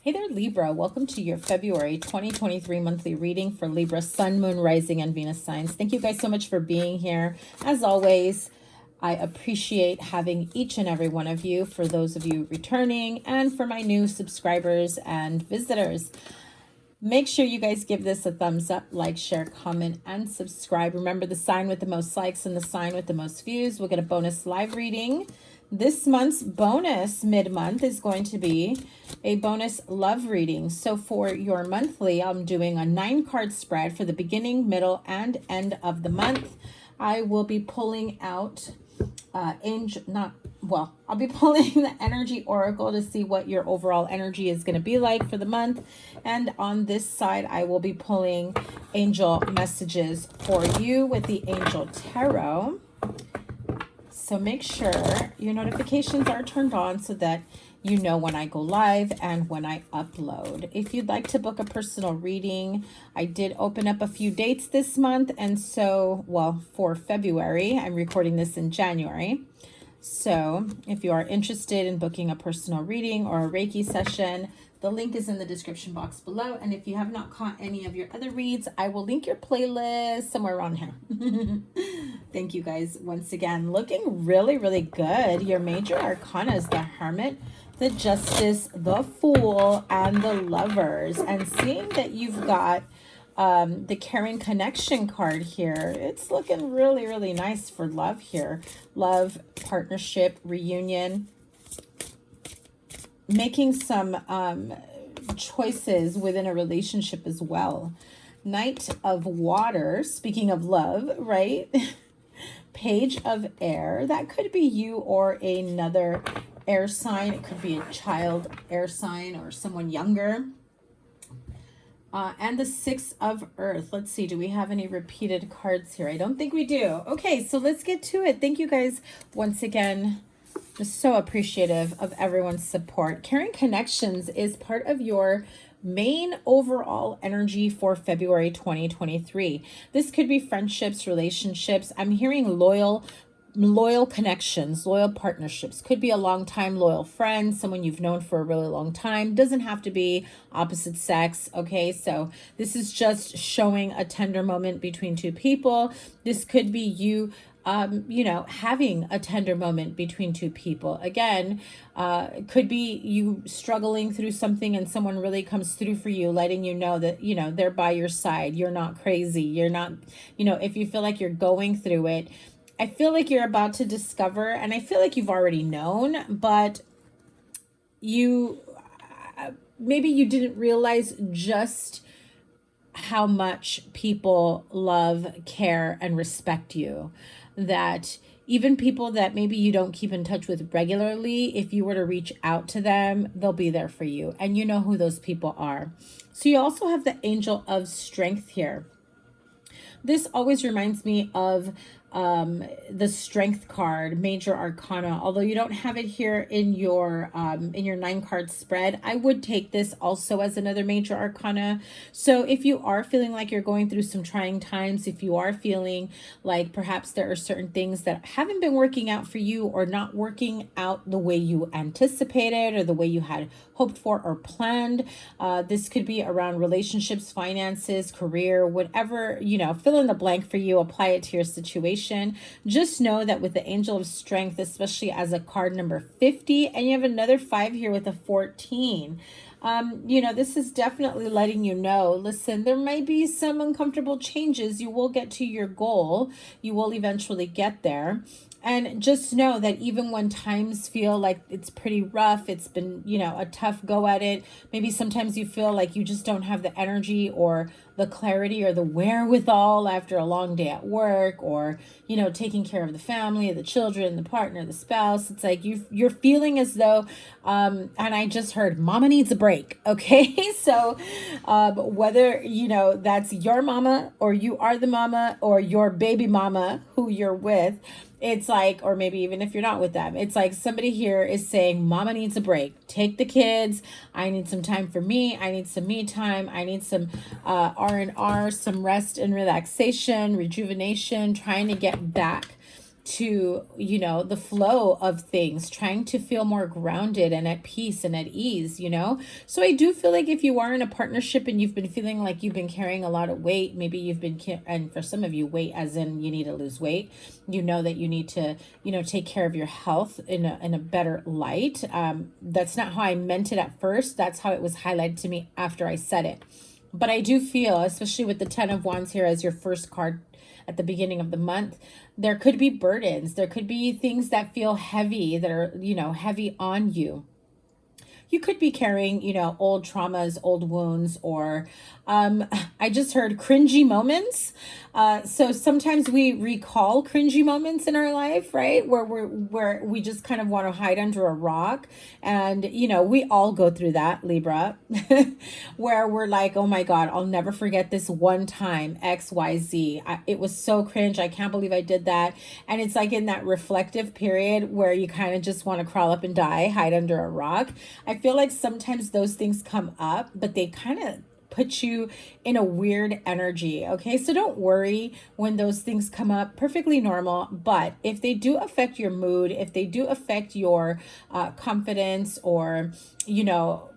Hey there, Libra. Welcome to your February 2023 monthly reading for Libra, Sun, Moon, Rising, and Venus signs. Thank you guys so much for being here. As always, I appreciate having each and every one of you, for those of you returning, and for my new subscribers and visitors. Make sure you guys give this a thumbs up, like, share, comment, and subscribe. Remember, the sign with the most likes and the sign with the most views will get a bonus live reading. This month's bonus mid-month is going to be a bonus love reading. So for your monthly, I'm doing a 9-card spread for the beginning, middle, and end of the month. I will be pulling out I'll be pulling the energy oracle to see what your overall energy is going to be like for the month. And on this side, I will be pulling angel messages for you with the Angel Tarot. So make sure your notifications are turned on so that you know when I go live and when I upload. If you'd like to book a personal reading, I did open up a few dates this month. And so, well, for February, I'm recording this in January. So if you are interested in booking a personal reading or a Reiki session, the link is in the description box below. And if you have not caught any of your other reads, I will link your playlist somewhere around here. Thank you guys once again. Looking really, really good. Your major arcana is the Hermit, the Justice, the Fool, and the Lovers. And seeing that you've got the Caring Connection card here, it's looking really, really nice for love here. Love, partnership, reunion. Making some choices within a relationship as well. Knight of Water, speaking of love, right? Page of Air, that could be you or another air sign. It could be a child air sign or someone younger. And the Six of Earth. Let's see, do we have any repeated cards here? I don't think we do. Okay, so let's get to it. Thank you guys once again. Just so appreciative of everyone's support. Caring Connections is part of your main overall energy for February 2023. This could be friendships, relationships. I'm hearing loyal connections, loyal partnerships. Could be a long time loyal friend, someone you've known for a really long time. Doesn't have to be opposite sex. Okay, so this is just showing a tender moment between two people. This could be you having a tender moment between two people. Again, could be you struggling through something and someone really comes through for you, letting you know that, they're by your side. You're not crazy. You're not, if you feel like you're going through it, I feel like you're about to discover, and I feel like you've already known, but maybe you didn't realize just how much people love, care, and respect you. That even people that maybe you don't keep in touch with regularly, if you were to reach out to them, they'll be there for you. And you know who those people are. So you also have the Angel of Strength here. This always reminds me of the Strength card, major arcana. Although you don't have it here in your 9-card spread, I would take this also as another major arcana. So if you are feeling like you're going through some trying times, if you are feeling like perhaps there are certain things that haven't been working out for you or not working out the way you anticipated or the way you had hoped for or planned, this could be around relationships, finances, career, whatever, fill in the blank for you, apply it to your situation. Just know that with the Angel of Strength, especially as a card number 50, and you have another 5 here with a 14, this is definitely letting you know, listen, there might be some uncomfortable changes. You will get to your goal. You will eventually get there. And just know that even when times feel like it's pretty rough, it's been, a tough go at it. Maybe sometimes you feel like you just don't have the energy or the clarity or the wherewithal after a long day at work, or, taking care of the family, the children, the partner, the spouse. It's like you're feeling as though, and I just heard mama needs a break. Okay. So, whether, that's your mama or you are the mama or your baby mama who you're with, it's like, or maybe even if you're not with them, it's like somebody here is saying, mama needs a break. Take the kids. I need some time for me. I need some me time. I need some R&R, some rest and relaxation, rejuvenation, trying to get back to, you know, the flow of things, trying to feel more grounded and at peace and at ease, you know? So I do feel like if you are in a partnership and you've been feeling like you've been carrying a lot of weight, maybe you've been, and for some of you, weight as in you need to lose weight, you know that you need to, you know, take care of your health in a better light. That's not how I meant it at first. That's how it was highlighted to me after I said it. But I do feel, especially with the 10 of Wands here as your first card at the beginning of the month, there could be burdens. There could be things that feel heavy, that are, you know, heavy on you. You could be carrying, you know, old traumas, old wounds, or I just heard cringy moments. So sometimes we recall cringy moments in our life, right? Where we just kind of want to hide under a rock. And, you know, we all go through that, Libra, where we're like, oh my God, I'll never forget this one time, XYZ. It was so cringe. I can't believe I did that. And it's like in that reflective period where you kind of just want to crawl up and die, hide under a rock. I feel like sometimes those things come up, but they kind of put you in a weird energy. Okay, so don't worry when those things come up. Perfectly normal. But if they do affect your mood, if they do affect your confidence, or, you know,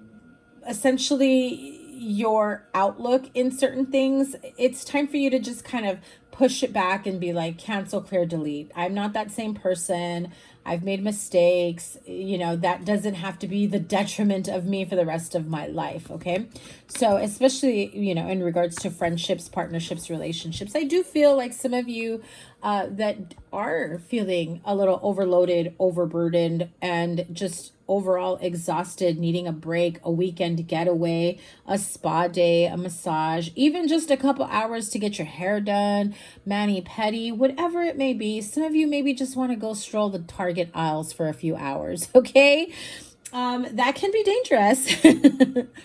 essentially your outlook in certain things, it's time for you to just kind of push it back and be like, cancel, clear, delete. I'm not that same person. I've made mistakes. You know, that doesn't have to be the detriment of me for the rest of my life. Okay. So especially, you know, in regards to friendships, partnerships, relationships, I do feel like some of you that are feeling a little overloaded, overburdened, and just overall exhausted, needing a break, a weekend getaway, a spa day, a massage, even just a couple hours to get your hair done, mani-pedi, whatever it may be. Some of you maybe just want to go stroll the Target aisles for a few hours, okay? That can be dangerous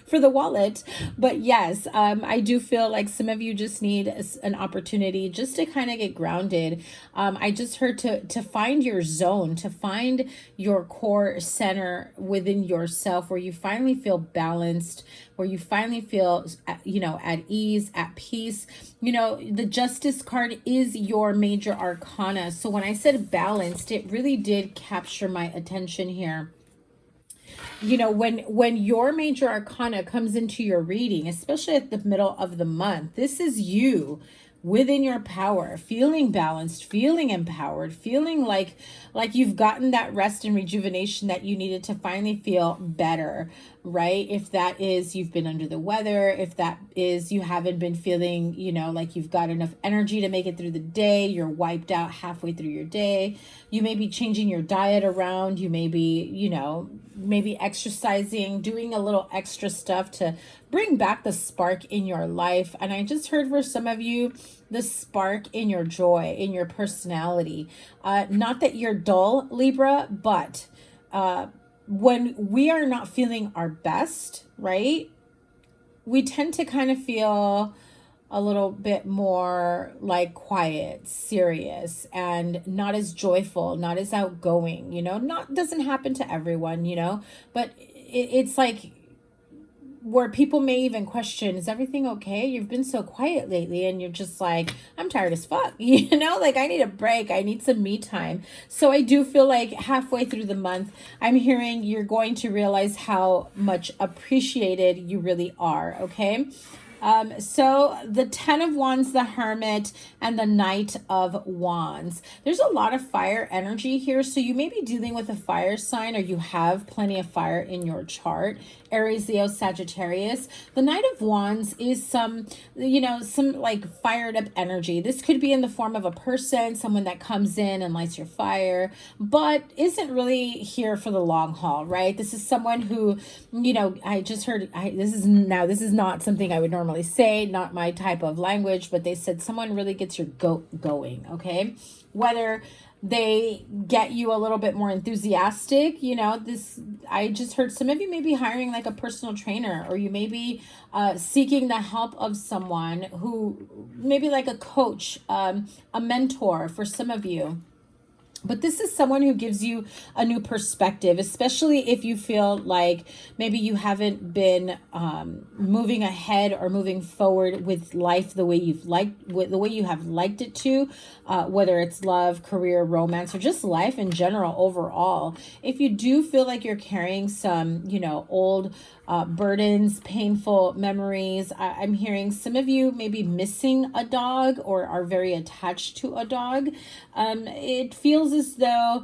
for the wallet. But yes, I do feel like some of you just need an opportunity just to kind of get grounded. I just heard to find your zone, to find your core center within yourself, where you finally feel balanced, where you finally feel, you know, at ease, at peace. You know, the Justice card is your major arcana. So when I said balanced, it really did capture my attention here. You know, when your major arcana comes into your reading, especially at the middle of the month, this is you within your power, feeling balanced, feeling empowered, feeling like you've gotten that rest and rejuvenation that you needed to finally feel better, right? If that is you've been under the weather, if that is you haven't been feeling, you know, like you've got enough energy to make it through the day, you're wiped out halfway through your day, you may be changing your diet around, you may be, you know, maybe exercising, doing a little extra stuff to bring back the spark in your life. And I just heard for some of you, the spark in your joy, in your personality. Not that you're dull, Libra, but when we are not feeling our best, right, we tend to kind of feel a little bit more like quiet, serious, and not as joyful, not as outgoing, you know. Not doesn't happen to everyone, you know, but it's like where people may even question, is everything okay? You've been so quiet lately, and you're just like, I'm tired as fuck, you know, like I need a break. I need some me time. So I do feel like halfway through the month, I'm hearing you're going to realize how much appreciated you really are, okay? So the 10 of Wands, the Hermit, and the Knight of Wands. There's a lot of fire energy here. So you may be dealing with a fire sign, or you have plenty of fire in your chart. Aries, Leo, Sagittarius. The Knight of Wands is some, you know, some like fired up energy. This could be in the form of a person, someone that comes in and lights your fire, but isn't really here for the long haul, right? This is someone who, you know, I just heard, this is not something I would normally say, not my type of language, but they said someone really gets your goat going, okay? Whether they get you a little bit more enthusiastic, you know, this, I just heard some of you may be hiring like a personal trainer, or you may be seeking the help of someone who maybe like a coach, a mentor for some of you. But this is someone who gives you a new perspective, especially if you feel like maybe you haven't been moving ahead or moving forward with life the way the way you have liked it to, whether it's love, career, romance, or just life in general overall. If you do feel like you're carrying some, old burdens, painful memories, I'm hearing some of you may be missing a dog or are very attached to a dog. It feels as though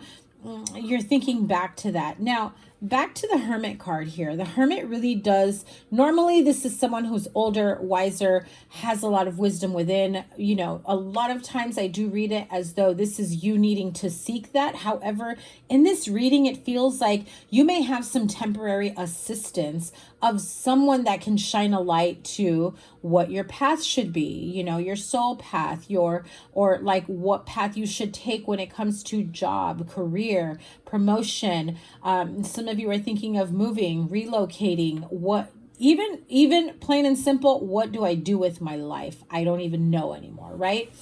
you're thinking back to that. Now, back to the Hermit card here. The Hermit really does, normally this is someone who's older, wiser, has a lot of wisdom within. A lot of times I do read it as though this is you needing to seek that. However, in this reading, it feels like you may have some temporary assistance of someone that can shine a light to what your path should be, your soul path, or like what path you should take when it comes to job, career, promotion. Some of you are thinking of moving, relocating, even plain and simple, what do I do with my life? I don't even know anymore, right?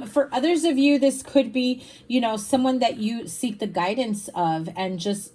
For others of you, this could be, someone that you seek the guidance of, and just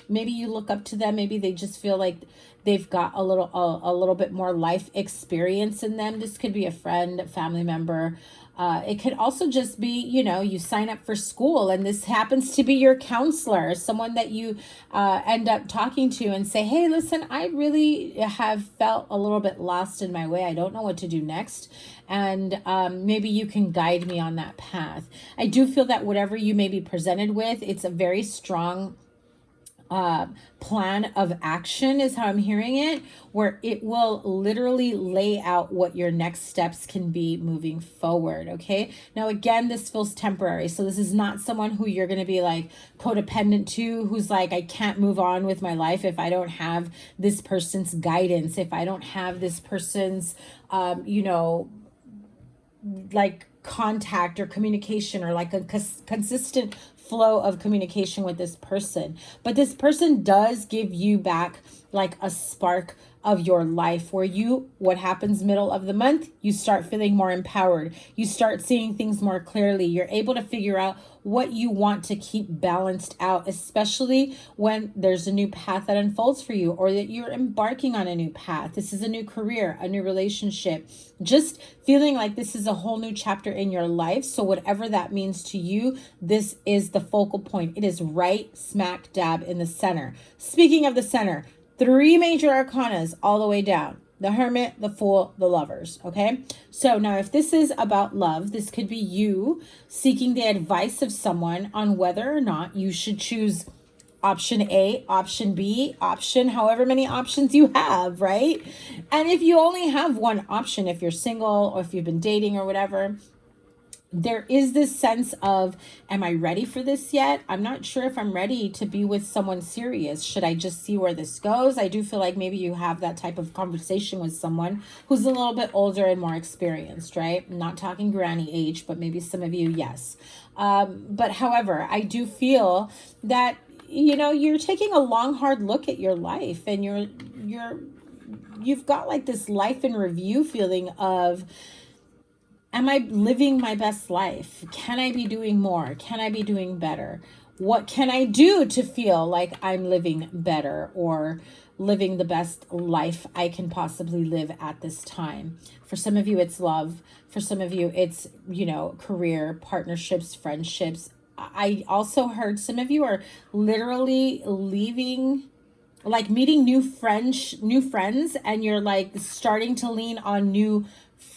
maybe you look up to them. Maybe they just feel like they've got a little bit more life experience in them. This could be a friend, a family member. It could also just be, you sign up for school and this happens to be your counselor, someone that you end up talking to and say, hey, listen, I really have felt a little bit lost in my way. I don't know what to do next. And maybe you can guide me on that path. I do feel that whatever you may be presented with, it's a very strong plan of action is how I'm hearing it, where it will literally lay out what your next steps can be moving forward. Okay. Now, again, this feels temporary. So this is not someone who you're going to be like codependent to, who's like, I can't move on with my life if I don't have this person's guidance, if I don't have this person's, like contact or communication, or like a consistent flow of communication with this person. But this person does give you back like a spark of your life, where what happens middle of the month, you start feeling more empowered. You start seeing things more clearly. You're able to figure out what you want to keep balanced out, especially when there's a new path that unfolds for you, or that you're embarking on a new path. This is a new career, a new relationship, just feeling like this is a whole new chapter in your life. So whatever that means to you, this is the focal point. It is right smack dab in the center. Speaking of the center, 3 major arcanas all the way down: the Hermit, the Fool, the Lovers. Okay. So now if this is about love, this could be you seeking the advice of someone on whether or not you should choose option A, option B, option, however many options you have, right? And if you only have one option, if you're single or if you've been dating or whatever, there is this sense of, am I ready for this yet? I'm not sure if I'm ready to be with someone serious. Should I just see where this goes? I do feel like maybe you have that type of conversation with someone who's a little bit older and more experienced, right? I'm not talking granny age, but maybe some of you, yes. But however, I do feel that, you're taking a long, hard look at your life, and you've got like this life in review feeling of, am I living my best life? Can I be doing more? Can I be doing better? What can I do to feel like I'm living better or living the best life I can possibly live at this time? For some of you, it's love. For some of you, it's, career, partnerships, friendships. I also heard some of you are literally leaving, like meeting new friends, and you're like starting to lean on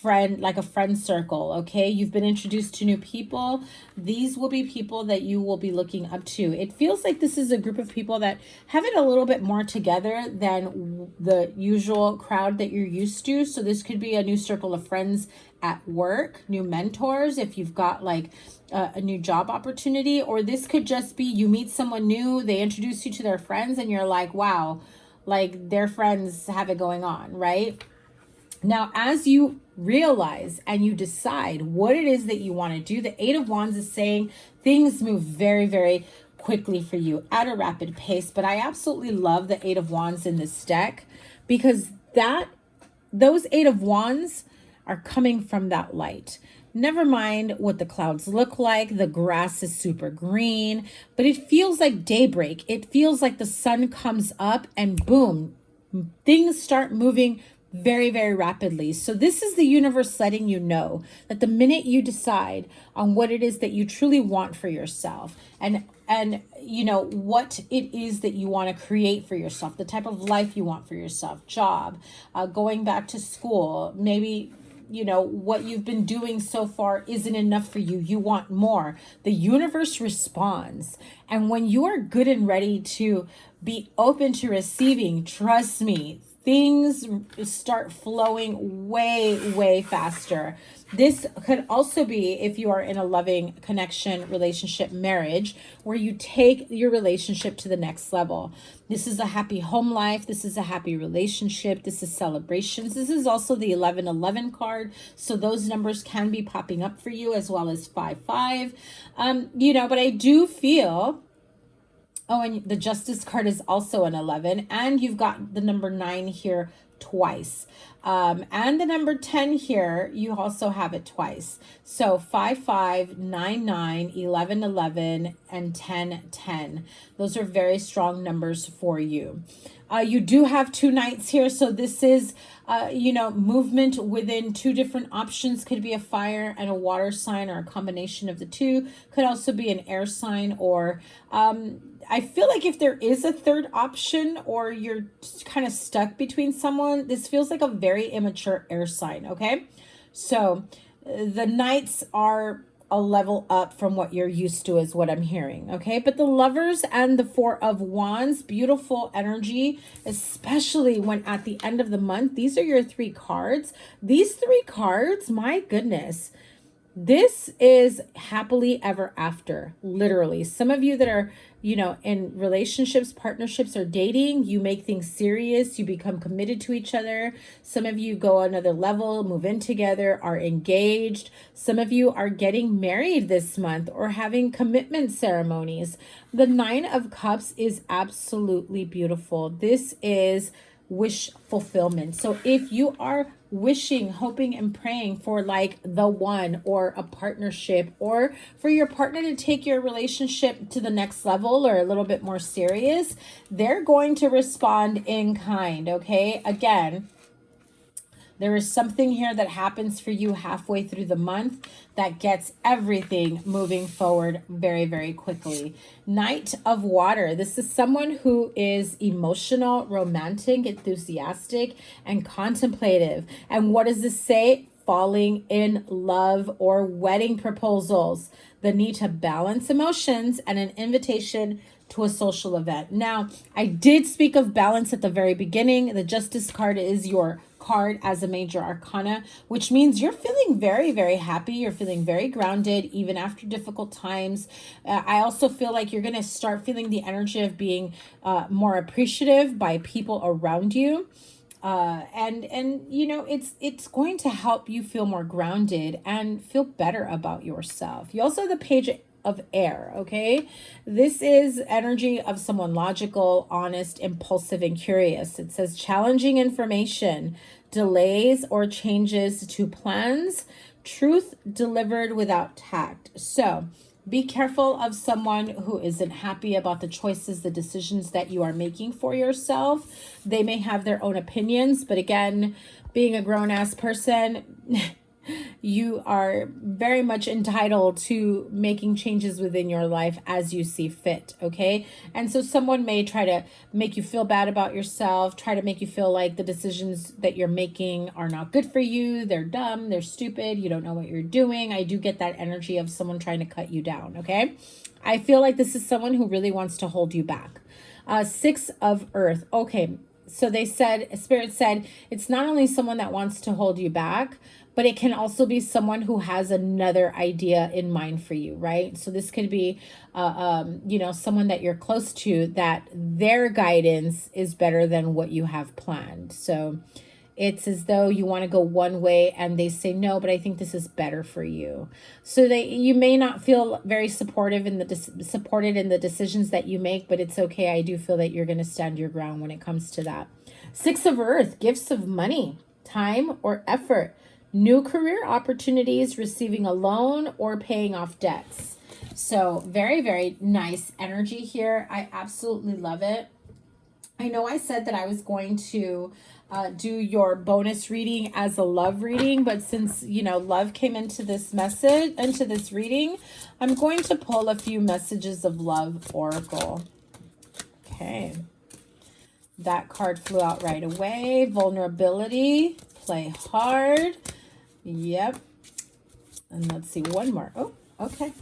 like a friend circle. Okay. You've been introduced to new people. These will be people that you will be looking up to. It feels like this is a group of people that have it a little bit more together than the usual crowd that you're used to. So this could be a new circle of friends at work, new mentors, if you've got like a new job opportunity, or this could just be you meet someone new, they introduce you to their friends, and you're like, wow, like their friends have it going on, right? Now, as you realize and you decide what it is that you want to do, the 8 of Wands is saying things move very, very quickly for you at a rapid pace. But I absolutely love the 8 of Wands in this deck, because those 8 of Wands are coming from that light. Never mind what the clouds look like. The grass is super green, but it feels like daybreak. It feels like the sun comes up and boom, things start moving very, very rapidly. So this is the universe letting you know that the minute you decide on what it is that you truly want for yourself, and you know what it is that you want to create for yourself, the type of life you want for yourself, job, going back to school, maybe you know what you've been doing so far isn't enough for you, you want more, the universe responds. And when you are good and ready to be open to receiving, trust me, things start flowing way faster. This could also be if you are in a loving connection, relationship, marriage, where you take your relationship to the next level. This is a happy home life. This is a happy relationship. This is celebrations. This is also the 1111 card. So those numbers can be popping up for you, as well as 55. You know, but I do feel, oh, and the Justice card is also an 11. And you've got the number 9 here twice. And the number 10 here, you also have it twice. So 5, 5, 9, 9, 11, 11, and 10, 10. Those are very strong numbers for you. You do have 2 knights here. So this is, you know, movement within 2 different options. Could be a fire and a water sign, or a combination of the 2. Could also be an air sign, or I feel like if there is a third option, or you're kind of stuck between someone, this feels like a very immature air sign, okay? So the knights are a level up from what you're used to, is what I'm hearing, okay? But the Lovers and the 4 of Wands, beautiful energy, especially when at the end of the month, these are your 3 cards. These 3 cards, my goodness, this is happily ever after, literally. Some of you that are, you know, in relationships, partnerships, or dating, you make things serious, you become committed to each other. Some of you go another level, move in together, are engaged. Some of you are getting married this month, or having commitment ceremonies. The 9 of Cups is absolutely beautiful. This is wish fulfillment. So if you are wishing, hoping, and praying for like the one, or a partnership, or for your partner to take your relationship to the next level, or a little bit more serious, they're going to respond in kind, okay? Again, there is something here that happens for you halfway through the month that gets everything moving forward very, very quickly. Knight of Water. This is someone who is emotional, romantic, enthusiastic, and contemplative. And what does this say? Falling in love, or wedding proposals. The need to balance emotions, and an invitation to a social event. Now, I did speak of balance at the very beginning. The Justice card is your card as a major arcana, which means you're feeling very, very happy. You're feeling very grounded, even after difficult times. I also feel like you're going to start feeling the energy of being more appreciative by people around you. And you know, it's going to help you feel more grounded and feel better about yourself. You also have the Page of Air, okay? This is energy of someone logical, honest, impulsive, and curious. It says challenging information, delays or changes to plans, truth delivered without tact. So be careful of someone who isn't happy about the choices, the decisions that you are making for yourself. They may have their own opinions, but again, being a grown-ass person, you are very much entitled to making changes within your life as you see fit, okay? And so someone may try to make you feel bad about yourself, try to make you feel like the decisions that you're making are not good for you, they're dumb, they're stupid, you don't know what you're doing. I do get that energy of someone trying to cut you down, okay? I feel like this is someone who really wants to hold you back. 6 of Earth, okay. So they said, Spirit said, it's not only someone that wants to hold you back, but it can also be someone who has another idea in mind for you, right? So this could be, you know, someone that you're close to, that their guidance is better than what you have planned. So it's as though you want to go one way and they say, no, but I think this is better for you. So you may not feel very supported in the decisions that you make, but it's okay. I do feel that you're going to stand your ground when it comes to that. 6 of Earth, gifts of money, time, or effort. New career opportunities, receiving a loan, or paying off debts. So very, very nice energy here. I absolutely love it. I know I said that I was going to do your bonus reading as a love reading, but since, you know, love came into this message, into this reading, I'm going to pull a few messages of love oracle. Okay. That card flew out right away. Vulnerability, play hard. Yep. And let's see, one more. Oh, okay.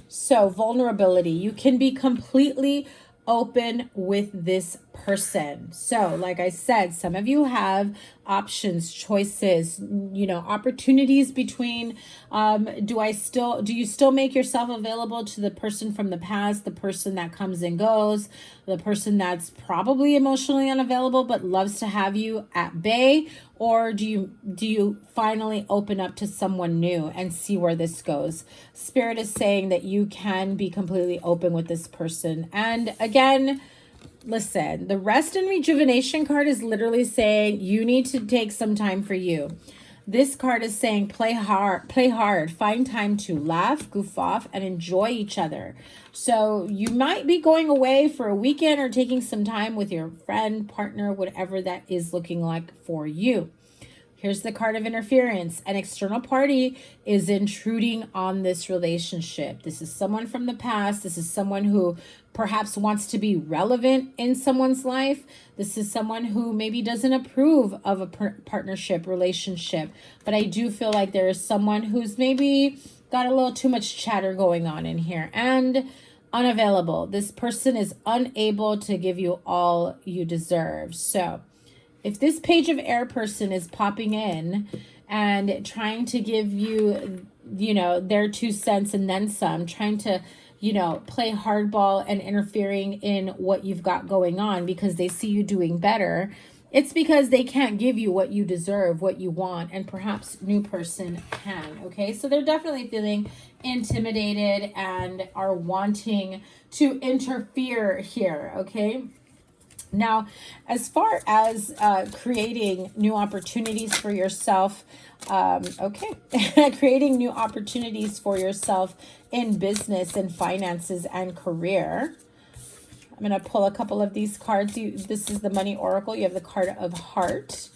So vulnerability, you can be completely open with this person. So like I said, some of you have options, choices, you know, opportunities between, do you still make yourself available to the person from the past, the person that comes and goes, the person that's probably emotionally unavailable but loves to have you at bay? Or do you finally open up to someone new and see where this goes? Spirit is saying that you can be completely open with this person. And again, listen, the rest and rejuvenation card is literally saying you need to take some time for you. This card is saying play hard, find time to laugh, goof off, and enjoy each other. So you might be going away for a weekend or taking some time with your friend, partner, whatever that is looking like for you. Here's the card of interference. An external party is intruding on this relationship. This is someone from the past. This is someone who perhaps wants to be relevant in someone's life. This is someone who maybe doesn't approve of a partnership relationship. But I do feel like there is someone who's maybe got a little too much chatter going on in here and unavailable. This person is unable to give you all you deserve. So if this page of air person is popping in and trying to give you, you know, their 2 cents and then some, trying to, you know, play hardball and interfering in what you've got going on because they see you doing better, it's because they can't give you what you deserve, what you want, and perhaps new person can, okay? So they're definitely feeling intimidated and are wanting to interfere here, okay? Now, as far as creating new opportunities for yourself, creating new opportunities for yourself in business and finances and career. I'm going to pull a couple of these cards. This is the Money Oracle. You have the card of Heart,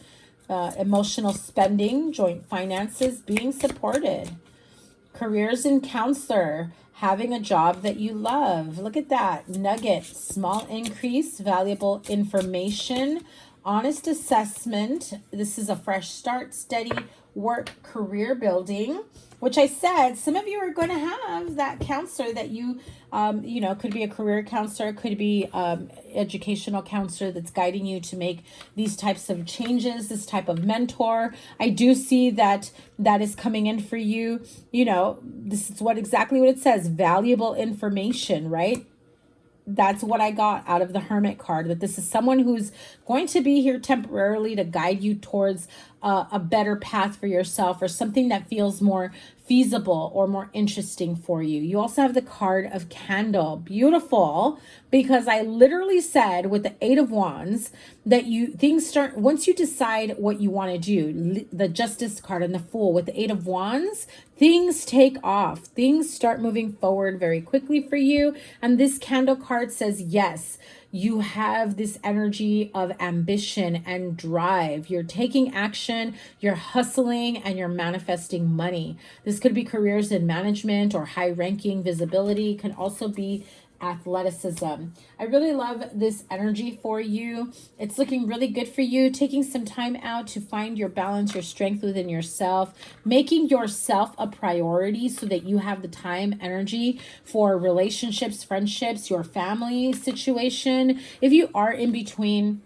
emotional spending, joint finances, being supported, careers and counselor, having a job that you love. Look at that. Nugget, small increase, valuable information, honest assessment. This is a fresh start, steady work, career building, which I said, some of you are going to have that counselor that you know, could be a career counselor, could be educational counselor that's guiding you to make these types of changes, this type of mentor. I do see that is coming in for you. You know, this is exactly what it says, valuable information, right? That's what I got out of the Hermit card, that this is someone who's going to be here temporarily to guide you towards a better path for yourself or something that feels more feasible or more interesting for you. You also have the card of Candle. Beautiful, because I literally said with the 8 of Wands that things start, once you decide what you want to do, the Justice card and the Fool with the 8 of Wands, things take off. Things start moving forward very quickly for you. And this Candle card says, yes, you have this energy of ambition and drive. You're taking action, you're hustling, and you're manifesting money. This could be careers in management or high ranking visibility. Can also be athleticism. I really love this energy for you. It's looking really good for you. Taking some time out to find your balance, your strength within yourself, making yourself a priority so that you have the time, energy for relationships, friendships, your family situation. If you are in between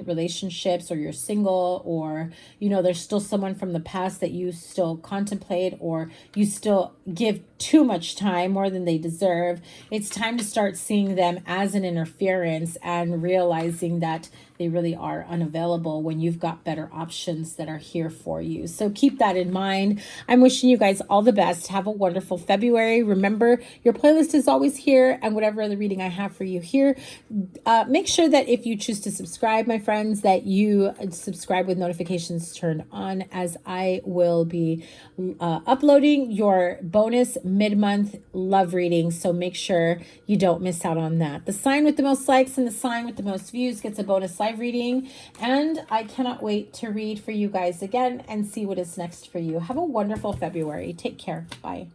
relationships, or you're single, or, you know, there's still someone from the past that you still contemplate, or you still give too much time, more than they deserve, it's time to start seeing them as an interference and realizing that They really are unavailable when you've got better options that are here for you. So keep that in mind. I'm wishing you guys all the best. Have a wonderful February. Remember, your playlist is always here, and whatever other reading I have for you here, make sure that if you choose to subscribe, my friends, that you subscribe with notifications turned on, as I will be uploading your bonus mid-month love reading. So make sure you don't miss out on that. The sign with the most likes and the sign with the most views gets a bonus live reading. And I cannot wait to read for you guys again and see what is next for you. Have a wonderful February. Take care. Bye.